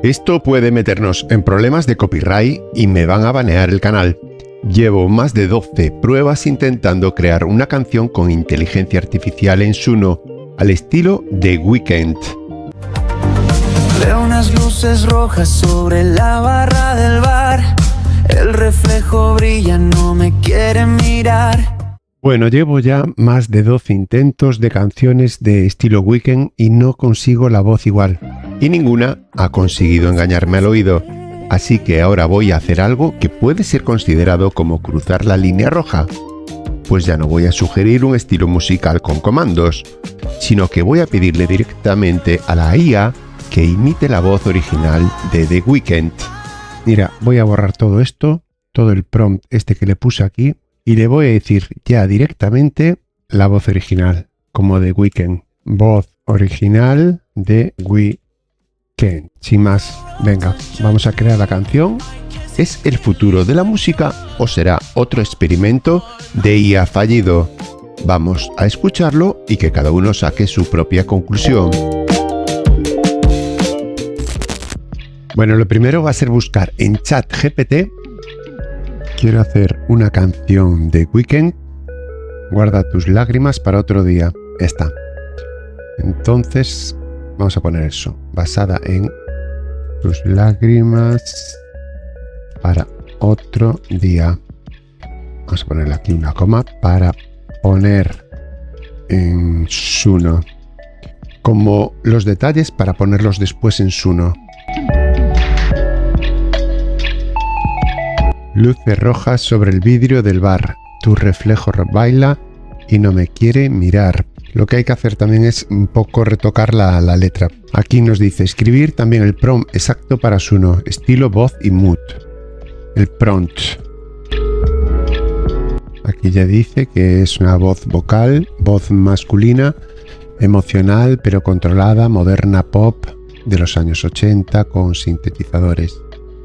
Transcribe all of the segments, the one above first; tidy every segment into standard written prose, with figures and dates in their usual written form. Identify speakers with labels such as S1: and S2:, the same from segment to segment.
S1: Esto puede meternos en problemas de copyright y me van a banear el canal. Llevo más de 12 pruebas intentando crear una canción con inteligencia artificial en Suno, al estilo The Weeknd.
S2: Veo unas luces rojas sobre la barra del bar. El reflejo brilla, no me quiere mirar.
S1: Bueno, llevo ya más de 12 intentos de canciones de estilo Weeknd y no consigo la voz igual. Y ninguna ha conseguido engañarme al oído. Así que ahora voy a hacer algo que puede ser considerado como cruzar la línea roja. Pues ya no voy a sugerir un estilo musical con comandos, sino que voy a pedirle directamente a la IA que imite la voz original de The Weeknd. Mira, voy a borrar todo esto, todo el prompt este que le puse aquí, y le voy a decir ya directamente la voz original, como The Weeknd. Voz original de Weeknd. Sin más, venga, vamos a crear la canción. ¿Es el futuro de la música o será otro experimento de IA fallido? Vamos a escucharlo y que cada uno saque su propia conclusión. Bueno, lo primero va a ser buscar en ChatGPT. Quiero hacer una canción de Weeknd. Guarda tus lágrimas para otro día. Esta. Entonces, vamos a poner eso. Basada en tus lágrimas para otro día. Vamos a ponerle aquí una coma para poner en Suno. Como los detalles para ponerlos después en Suno. Luces rojas sobre el vidrio del bar. Tu reflejo baila y no me quiere mirar. Lo que hay que hacer también es un poco retocar la letra. Aquí nos dice escribir también el prompt exacto para Suno, estilo, voz y mood. El prompt. Aquí ya dice que es una voz vocal, voz masculina, emocional pero controlada, moderna pop de los años 80 con sintetizadores.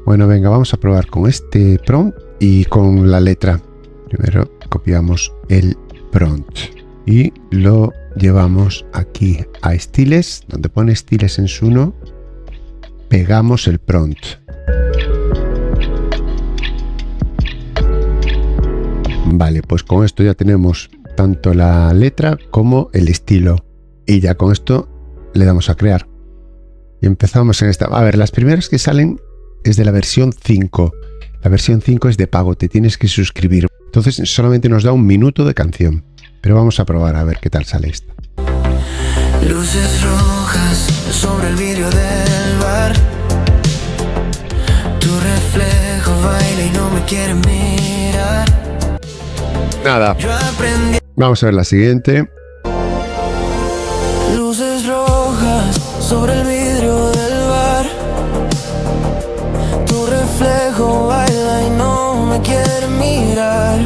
S1: Bueno, venga, vamos a probar con este prompt y con la letra. Primero copiamos el prompt y lo llevamos aquí a estiles, donde pone estiles en Suno, pegamos el prompt. Vale, pues con esto ya tenemos tanto la letra como el estilo. Y ya con esto le damos a crear. Y empezamos en esta. A ver, las primeras que salen es de la versión 5. La versión 5 es de pago, te tienes que suscribir. Entonces solamente nos da 1 minuto de canción. Pero vamos a probar a ver qué tal sale esta.
S2: Luces rojas sobre el vidrio del bar. Tu reflejo baila y no me quiere mirar.
S1: Nada. Vamos a ver la siguiente.
S2: Luces rojas sobre el vidrio del bar. Tu reflejo baila y no me quiere mirar.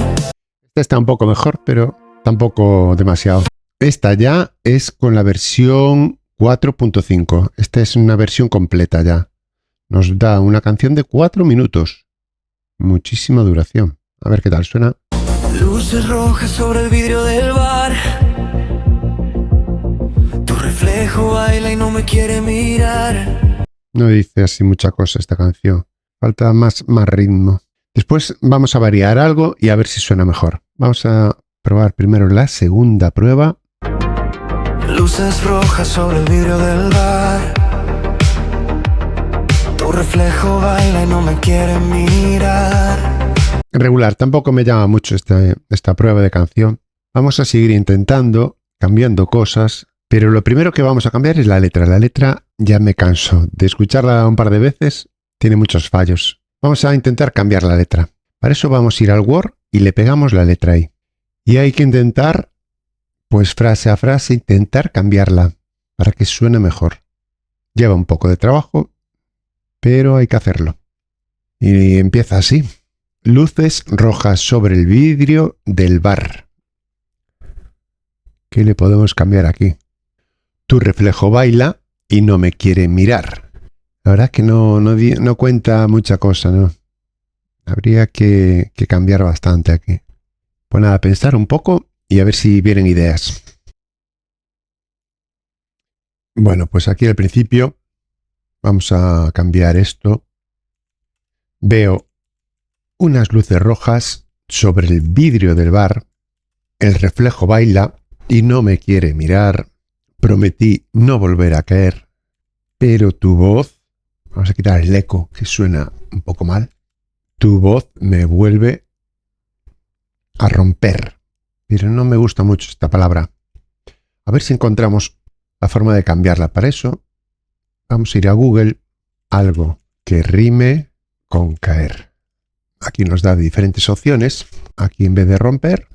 S1: Esta está un poco mejor, pero tampoco demasiado. Esta ya es con la versión 4.5. Esta es una versión completa ya. Nos da una canción de 4 minutos. Muchísima duración. A ver qué tal suena.
S2: Luces rojas sobre el vidrio del bar. Tu reflejo baila y no me quiere mirar.
S1: No dice así mucha cosa esta canción. Falta más ritmo. Después vamos a variar algo y a ver si suena mejor. Vamos a probar primero la segunda prueba.
S2: Luces rojas sobre el vidrio del bar. Tu reflejo baila y no me quiere mirar.
S1: Regular, tampoco me llama mucho esta prueba de canción. Vamos a seguir intentando, cambiando cosas, pero lo primero que vamos a cambiar es la letra. La letra ya me canso de escucharla un par de veces, tiene muchos fallos. Vamos a intentar cambiar la letra. Para eso vamos a ir al Word y le pegamos la letra ahí. Y hay que intentar, pues frase a frase, intentar cambiarla para que suene mejor. Lleva un poco de trabajo, pero hay que hacerlo. Y empieza así. Luces rojas sobre el vidrio del bar. ¿Qué le podemos cambiar aquí? Tu reflejo baila y no me quiere mirar. La verdad es que no cuenta mucha cosa, ¿no? Habría que cambiar bastante aquí. Pues nada, pensar un poco y a ver si vienen ideas. Bueno, pues aquí al principio Vamos a cambiar esto. Veo unas luces rojas sobre el vidrio del bar. El reflejo baila y no me quiere mirar. Prometí no volver a caer. Pero tu voz... Vamos a quitar el eco, que suena un poco mal. Tu voz me vuelve a romper. Pero no me gusta mucho esta palabra. A ver si encontramos la forma de cambiarla. Para eso vamos a ir a Google. Algo que rime con caer. Aquí nos da diferentes opciones. Aquí en vez de romper,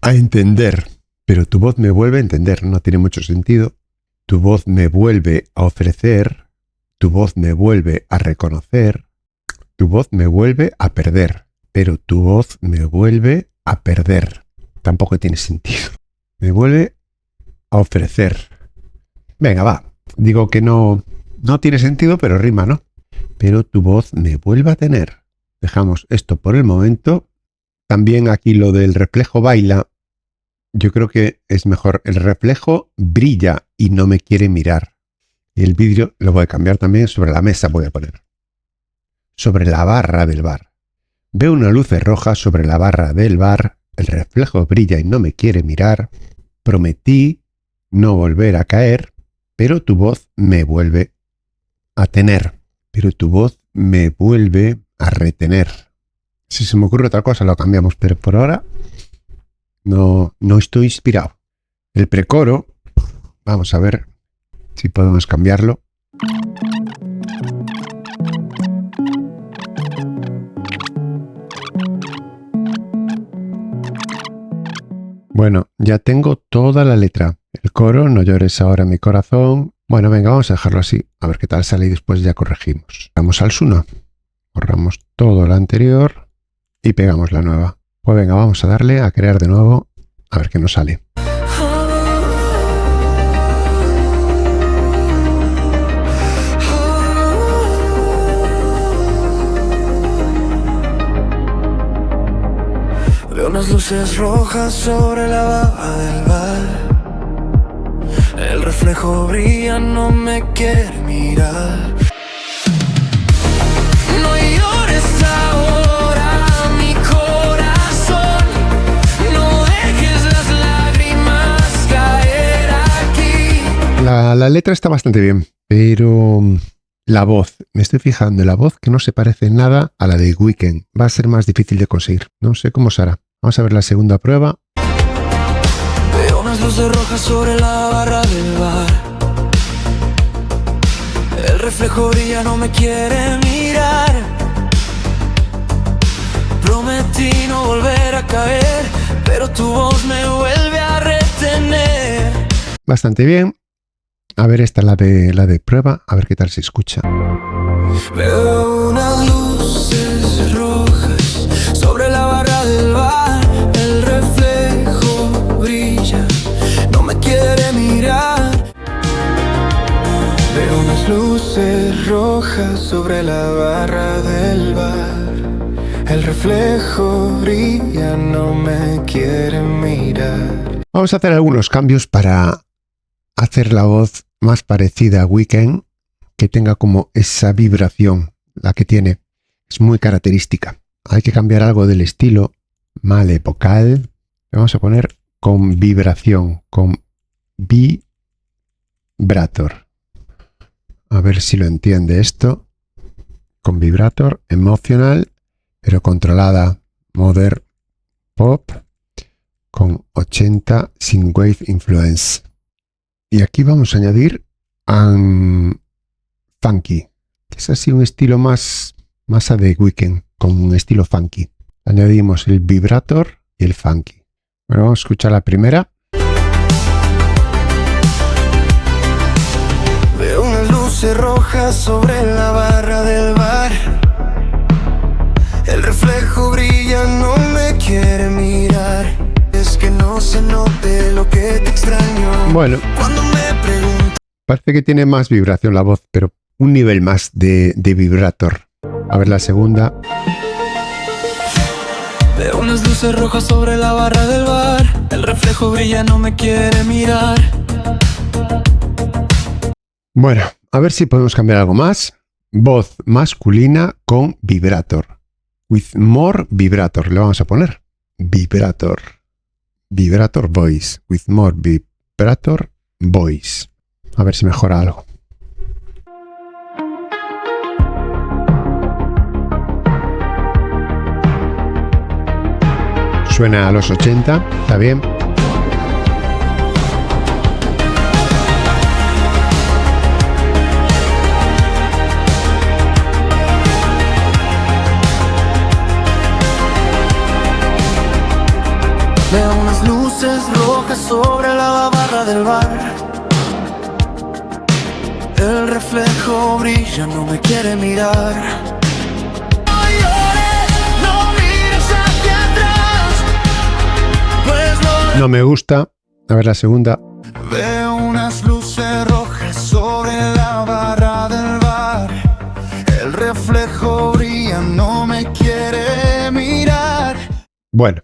S1: a entender. Pero tu voz me vuelve a entender. No tiene mucho sentido. Tu voz me vuelve a ofrecer. Tu voz me vuelve a reconocer. Tu voz me vuelve a perder. Pero tu voz me vuelve a perder. Tampoco tiene sentido. Me vuelve a ofrecer. Venga, va. Digo que no tiene sentido, pero rima, ¿no? Pero tu voz me vuelve a tener. Dejamos esto por el momento. También aquí lo del reflejo baila. Yo creo que es mejor. El reflejo brilla y no me quiere mirar. Y el vidrio lo voy a cambiar también. Sobre la mesa voy a poner. Sobre la barra del bar. Veo una luz roja sobre la barra del bar. El reflejo brilla y no me quiere mirar. Prometí no volver a caer, pero tu voz me vuelve a tener. Pero tu voz me vuelve a retener. Si se me ocurre otra cosa lo cambiamos, pero por ahora no estoy inspirado. El precoro, vamos a ver si podemos cambiarlo. Bueno, ya tengo toda la letra. El coro, no llores ahora mi corazón. Bueno, venga, vamos a dejarlo así. A ver qué tal sale y después ya corregimos. Vamos al Suno. Borramos todo lo anterior y pegamos la nueva. Pues venga, vamos a darle a crear de nuevo. A ver qué nos sale.
S2: Veo unas luces rojas sobre la barra del bar. El reflejo brilla, no me quiere mirar. No llores ahora, mi corazón. No dejes las lágrimas caer aquí.
S1: La letra está bastante bien, pero la voz, me estoy fijando en la voz que no se parece en nada a la de Weeknd. Va a ser más difícil de conseguir. No sé cómo será. Vamos a ver la segunda prueba.
S2: Veo unas luces rojas sobre la barra del bar. El reflejo brilla, no me quiere mirar. Prometí no volver a caer, pero tu voz me vuelve a retener.
S1: Bastante bien. A ver, esta es la de prueba. A ver qué tal se escucha.
S2: Veo unas luces rojas sobre la barra del bar. El reflejo brilla, no me quiere mirar. Veo unas luces rojas sobre la barra del bar. El reflejo brilla, no me quiere mirar.
S1: Vamos a hacer algunos cambios para hacer la voz más parecida a Weeknd, que tenga como esa vibración, la que tiene. Es muy característica. Hay que cambiar algo del estilo male vocal. Le vamos a poner con vibración, con vibrator. A ver si lo entiende esto. Con vibrator, emocional, pero controlada, modern pop, con 80 synthwave influence. Y aquí vamos a añadir funky, que es así un estilo más a de Weeknd, con un estilo funky. Añadimos el vibrator y el funky. Bueno, vamos a escuchar la primera.
S2: Veo unas luces rojas sobre la barra del bar. El reflejo brilla, no me quiere mirar. Es que no se note lo que te extraño.
S1: Bueno,
S2: Cuando me pregunto,
S1: parece que tiene más vibración la voz, pero un nivel más de vibrator. A ver la segunda.
S2: veo unas luces rojas sobre la barra del bar. El reflejo brilla, no me quiere mirar.
S1: Bueno, a ver si podemos cambiar algo más. Voz masculina con vibrator. With more vibrator. Le vamos a poner vibrator. Vibrator voice. With more vibrator voice. A ver si mejora algo. Suena a los 80, está bien.
S2: Veo unas luces rojas sobre la barra del bar. El reflejo brilla, no me quiere mirar. No llores, no mires hacia atrás, pues
S1: no me gusta. A ver la segunda.
S2: Veo unas luces rojas sobre la barra del bar. El reflejo brilla, no me quiere mirar.
S1: Bueno,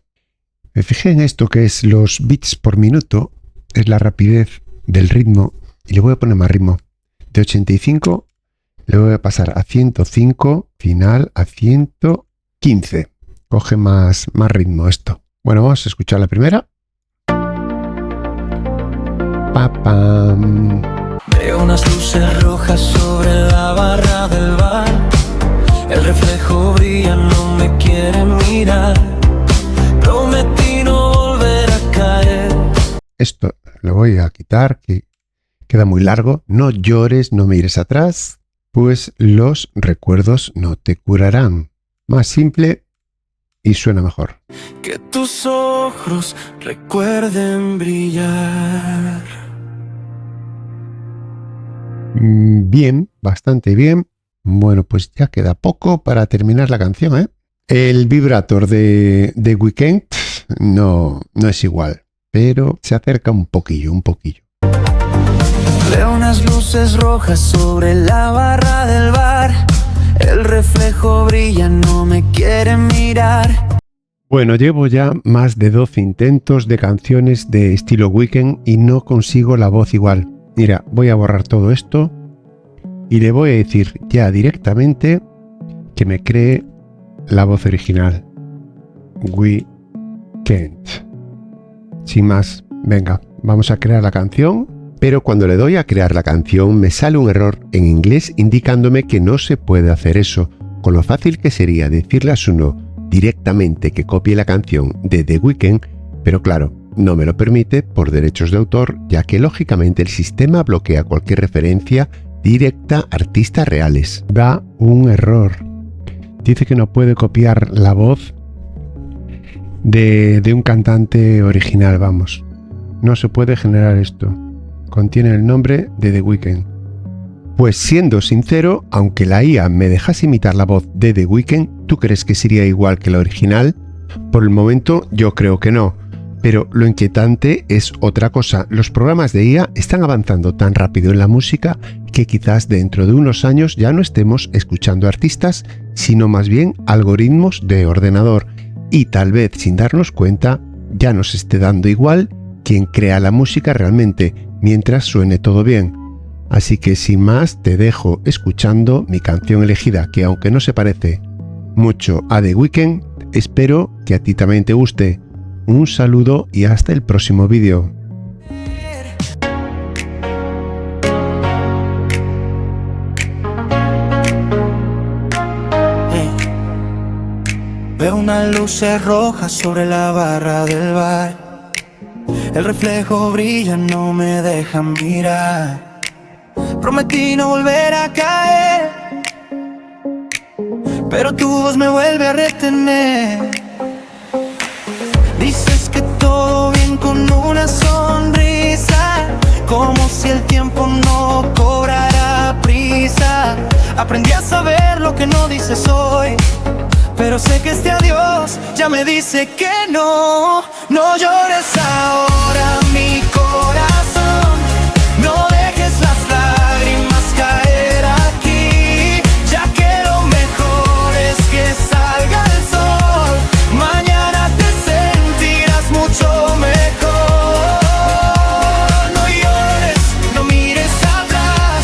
S1: me fijé en esto que es los bits por minuto. Es la rapidez del ritmo. Y le voy a poner más ritmo. De 85 le voy a pasar a 105, final a 115. Coge más ritmo esto. Bueno, vamos a escuchar la primera. ¡Papam!
S2: Veo unas luces rojas sobre la barra del bar. El reflejo brilla, no me quiere mirar. Prometí no volver a caer.
S1: Esto lo voy a quitar, que queda muy largo. No llores, no mires atrás, pues los recuerdos no te curarán. Más simple y suena mejor.
S2: Que tus ojos recuerden brillar.
S1: Bien, bastante bien. Bueno, pues ya queda poco para terminar la canción, ¿eh? El vibrator de Weeknd no es igual, pero se acerca un poquillo.
S2: Veo unas luces rojas sobre la barra del bar. El reflejo brilla, no me quiere mirar.
S1: Bueno, llevo ya más de 12 intentos de canciones de estilo Weeknd y no consigo la voz igual. Mira, voy a borrar todo esto y le voy a decir ya directamente que me cree la voz original. Weeknd. Sin más, venga, vamos a crear la canción. Pero cuando le doy a crear la canción me sale un error en inglés indicándome que no se puede hacer eso, con lo fácil que sería decirle a Suno directamente que copie la canción de The Weeknd, pero claro, no me lo permite por derechos de autor, ya que lógicamente el sistema bloquea cualquier referencia directa a artistas reales. Da un error. Dice que no puede copiar la voz de un cantante original, vamos. No se puede generar esto. Contiene el nombre de The Weeknd. Pues siendo sincero, aunque la IA me dejase imitar la voz de The Weeknd, ¿tú crees que sería igual que la original? Por el momento yo creo que no. Pero lo inquietante es otra cosa. Los programas de IA están avanzando tan rápido en la música que quizás dentro de unos años ya no estemos escuchando artistas, sino más bien algoritmos de ordenador. Y tal vez sin darnos cuenta ya nos esté dando igual quien crea la música realmente, mientras suene todo bien. Así que sin más te dejo escuchando mi canción elegida, que aunque no se parece mucho a The Weeknd, espero que a ti también te guste. Un saludo y hasta el próximo vídeo.
S2: Veo unas luces rojas sobre la barra del bar. El reflejo brilla, no me deja mirar. Prometí no volver a caer, pero tu voz me vuelve a retener. Dices que todo bien con una sonrisa, como si el tiempo no cobrara prisa. Aprendí a saber lo que no dices hoy, pero sé que este adiós ya me dice que no. No llores ahora, mi corazón. No dejes las lágrimas caer aquí, ya que lo mejor es que salga el sol. Mañana te sentirás mucho mejor. No llores, no mires atrás,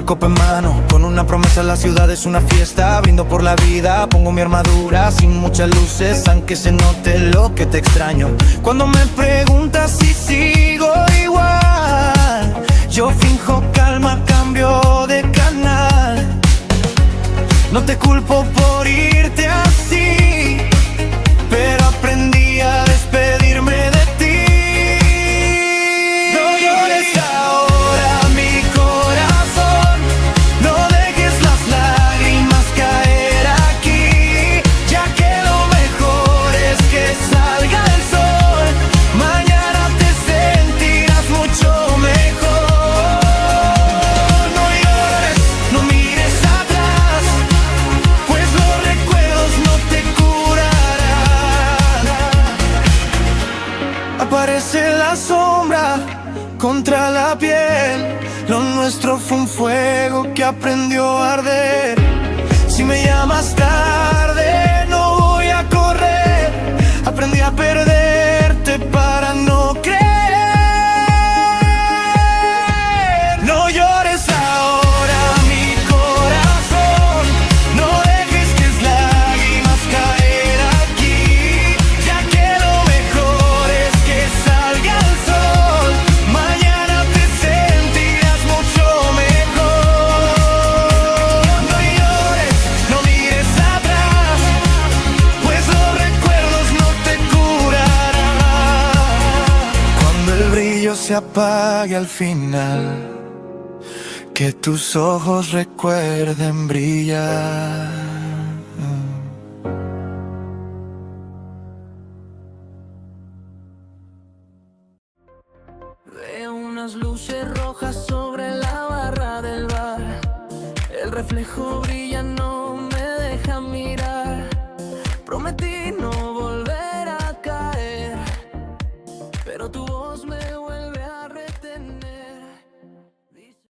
S2: copa en mano, con una promesa la ciudad es una fiesta. Brindo por la vida, pongo mi armadura sin muchas luces, aunque se note lo que te extraño. Cuando me preguntas si sigo igual, yo finjo calma, cambio de canal. No te culpo por irte así, pero aprendí a despedirme de ti. No llores ahora, mi corazón, no dejes las lágrimas caer aquí, ya que lo mejor es que salga el sol. Mañana te sentirás mucho mejor. No llores, no mires atrás, pues los recuerdos no te curarán. Aparece la sombra contra la piel, lo nuestro fue un fuego que aprendió a arder. Si me llamas tarde no voy a correr, aprendí a perderte para no creer. No llores ahora, mi corazón, no dejes que las lágrimas caer aquí, ya que lo mejor es que salga el sol. Mañana te sentirás mucho mejor. No llores, no mires atrás, pues los recuerdos no te curarán. Cuando el brillo se apague al final, que tus ojos recuerden brillar. Veo unas luces rojas sobre la barra del bar, el reflejo brilla, no me deja mirar. Prometí no volver a caer, pero tu voz me